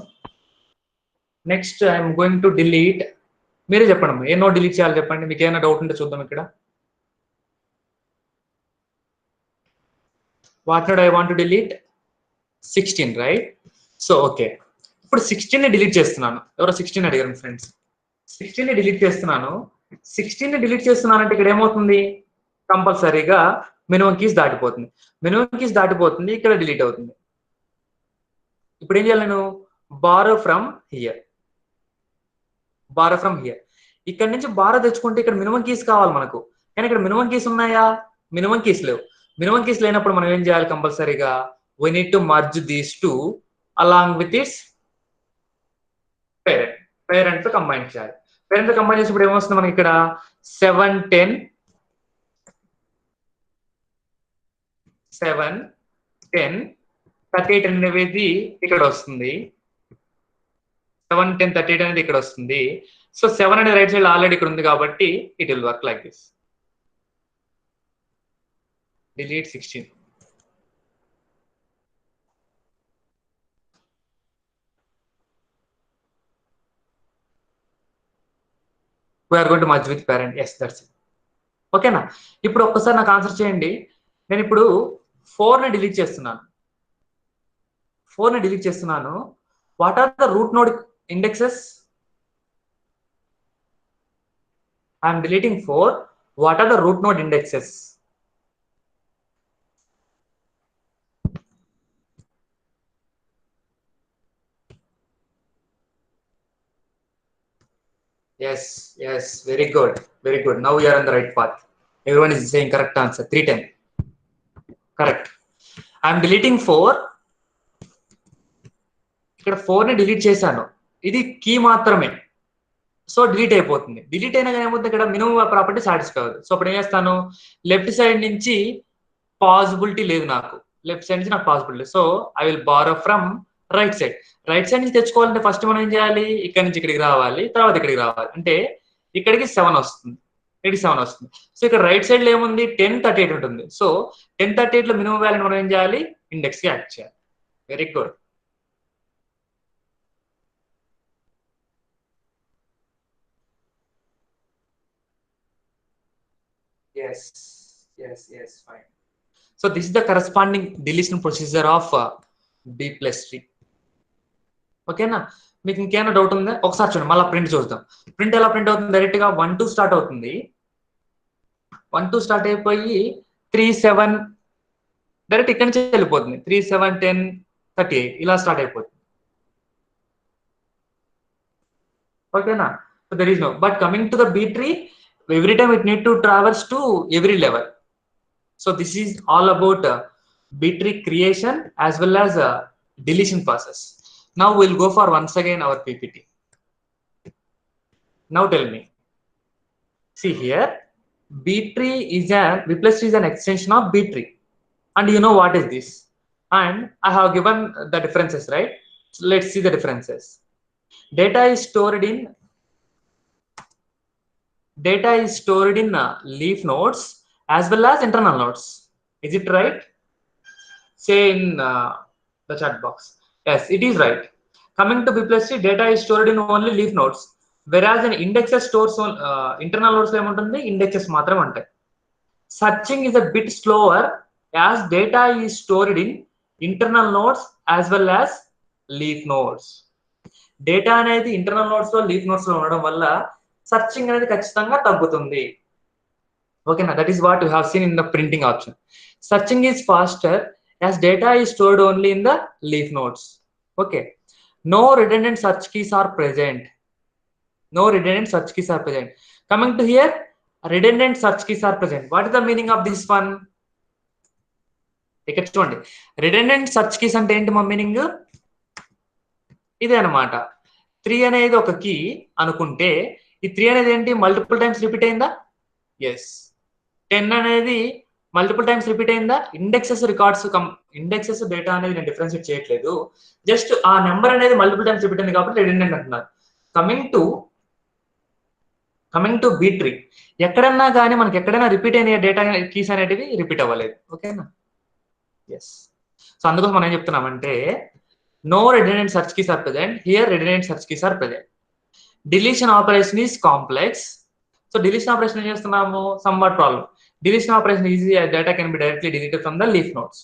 Next I'm going to delete. మీరే చెప్పండి ఏ నోట్ డిలీట్ చేయాలి చెప్పండి. మీకు ఏమైనా డౌట్ ఉంటే చూద్దాం. ఇక్కడ what node I want to delete? 16 right. So okay, ఇప్పుడు 16 ని డిలీట్ చేస్తున్నాను. ఎవరో 16 అడిగారు ఫ్రెండ్స్. 16 ని డిలీట్ చేస్తున్నాను. 16 ని డిలీట్ చేస్తున్నానంటే ఇక్కడ ఏమవుతుంది? కంపల్సరీగా మినిమం కీస్ దాటిపోతుంది. మినిమం కీస్ దాటిపోతుంది, ఇక్కడ డిలీట్ అవుతుంది. ఇప్పుడు ఏం చేయాలి? నేను borrow from here, borrow from here. ఇక్కడ నుంచి బారో తెచ్చుకుంటే ఇక్కడ మినిమం కీస్ కావాలి మనకు, కానీ ఇక్కడ మినిమం కీస్ ఉన్నాయా? మినిమం కీస్ లేవు. మినిమం కీస్ లేనప్పుడు మనం ఏం చేయాలి? కంపల్సరీగా we need to merge these two along with its parent తో కంబైన్ చేయాలి. పేరెంట్ తో కంబైన్ చేసినప్పుడు ఏమొస్తుంది మనకి? ఇక్కడ 7 10 7, 10, 38 అనేది ఇక్కడ వస్తుంది. 7, 10, 38 అనేది ఇక్కడ వస్తుంది. సో 7 అనేది రైట్ సైడ్ ఆల్రెడీ ఇక్కడ ఉంది కాబట్టి it will work like this. Delete 16. We are going to merge with parent. Yes, that's it. ఓకేనా? ఇప్పుడు ఒక్కసారి నాకు ఆన్సర్ చేయండి. నేను ఇప్పుడు 4ని డిలీట్ చేస్తున్నాను. 4ని డిలీట్ చేస్తున్నాను. What are the root node indexes? I'm deleting 4. What are the root node indexes? Yes, yes, very good, very good. Now we are on the right path. Everyone is saying correct answer. 310. Correct. I am deleting 4. ఇక్కడ 4ని delete చేశాను. ఇది key మాత్రమే. So delete అయిపోతుంది. Delete అయినా కానీ ఏమవుతుంది, ఇక్కడ minimum property satisfy అవుతుంది. సో అప్పుడు ఏం చేస్తాను, లెఫ్ట్ సైడ్ నుంచి పాసిబిలిటీ లేదు నాకు. లెఫ్ట్ సైడ్ నుంచి నాకు possibility. So I will borrow from right side. Right side నుంచి తెచ్చుకోవాలంటే ఫస్ట్ మనం ఏం చేయాలి, ఇక్కడ నుంచి ఇక్కడికి రావాలి, తర్వాత ఇక్కడికి రావాలి. అంటే ఇక్కడికి 7 వస్తుంది, ఇక్కడికి 7 వస్తుంది. సో ఇక్కడ రైట్ సైడ్ లో ఏముంది, 10, 38 ఉంటుంది. సో 10, 38 లో మినిమం వాల్యూ మనం ఏం చేయాలి, ఇండెక్స్ కి యాడ్ చేయాలి. Very good. Yes, yes, yes, fine. So this is the corresponding deletion procedure of B+3. ఓకేనా? మీకు ఇంకేమైనా డౌట్ ఉందా? ఒకసారి చూడండి, మళ్ళీ ప్రింట్ చూద్దాం. ప్రింట్ ఎలా ప్రింట్ అవుతుంది, డైరెక్ట్ గా 1, 2 స్టార్ట్ అవుతుంది. 1, 2 స్టార్ట్ అయిపోయి 3, 7 డైరెక్ట్ ఇక్కడి నుంచి వెళ్ళిపోతుంది. 3, 7, 10, 38 ఇలా స్టార్ట్ అయిపోతుంది. ఓకేనా? So there is no, but coming to the B tree, every time it need to traverse to every level. So this is all about B tree creation as well as deletion process. Now we'll go for once again our PPT. Now tell me, see here, B tree is an extension of B tree, and you know what is this, and I have given the differences, right? So let's see the differences. Data is stored in leaf nodes as well as internal nodes. Is it right? Say in the chat box. Yes, it is right. Coming to B+3, data is stored in only leaf nodes, whereas in indexes stores on internal nodes lo emuntundi, indexes matram ante. Searching is a bit slower as data is stored in internal nodes as well as leaf nodes. Data అనేది internal nodes లో leaf nodes లో ఉండడం వల్ల searching అనేది ఖచ్చితంగా తగ్గుతుంది. ఓకేనా? That is what you have seen in the printing option. Searching is faster as data is stored only in the leaf nodes. Okay. No redundant search keys are present. No redundant search keys are present. Coming to here, redundant search keys are present. What is the meaning of this one? ఇక్కడ చూడండి, redundant search keys అంటే ఏంటి మా meaning? ఇదే అన్నమాట. 3 అనేది ఒక key అనుకుంటే, ఈ 3 అనేది ఏంటి, మల్టిపుల్ టైమ్స్ రిపీట్ అయిందా? ఎస్. 10 అనేది మల్టిపుల్ టైమ్స్ రిపీట్ అయిందా? ఇండెక్సెస్ రికార్డ్స్ ఇండెక్సెస్ డేటా అనేది నేను డిఫరెన్షియేట్ చేయట్లేదు, జస్ట్ ఆ నెంబర్ అనేది మల్టిపుల్ టైమ్స్ రిపీట్ అయింది కాబట్టి రిడెండెంట్ అంటున్నారు. కమింగ్ టు B tree, ఎక్కడన్నా కానీ మనకి ఎక్కడైనా రిపీట్ అయిన డేటా కీస్ అనేటివి రిపీట్ అవ్వలేదు. ఓకేనా? ఎస్. సో అందుకోసం మనం ఏం చెప్తున్నామంటే, no redundant search keys are present. Here redundant search keys are present. Deletion operation is complex. So deletion operation ఏం చేస్తున్నాము, somewhat problem. Deletion operation is easy as data can be directly deleted from the leaf nodes.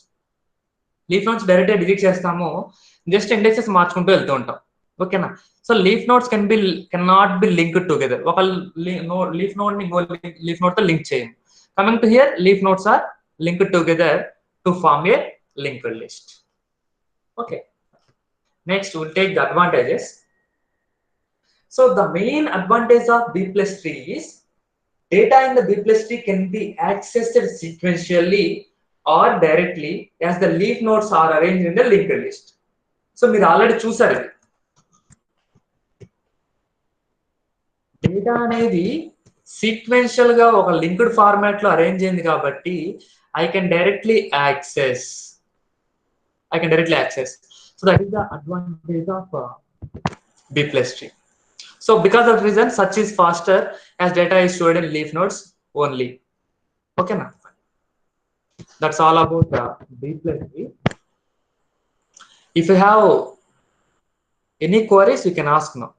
Leaf nodes direct గా delete చేస్తాము, just indexes మార్చుకుంటూ వెళ్తూ ఉంటాం. ఓకేనా? So leaf nodes cannot be linked together. ఒక leaf node ని leaf node తో link చేయం. Coming to here, leaf nodes are linked together to form a linked list. Okay. Next, we'll take the advantages. So the main advantage of B+3 is data in the B+3 can be accessed sequentially or directly as the leaf nodes are arranged in the linked list. So మీరు already చూసారు, data అనేది sequential గా ఒక linked format లో arrange అయింది కాబట్టి I can directly access. So that is the advantage of B plus tree. So because of reason, search is faster as data is stored in leaf nodes only. Okay, now that's all about B plus tree. If you have any queries, you can ask now.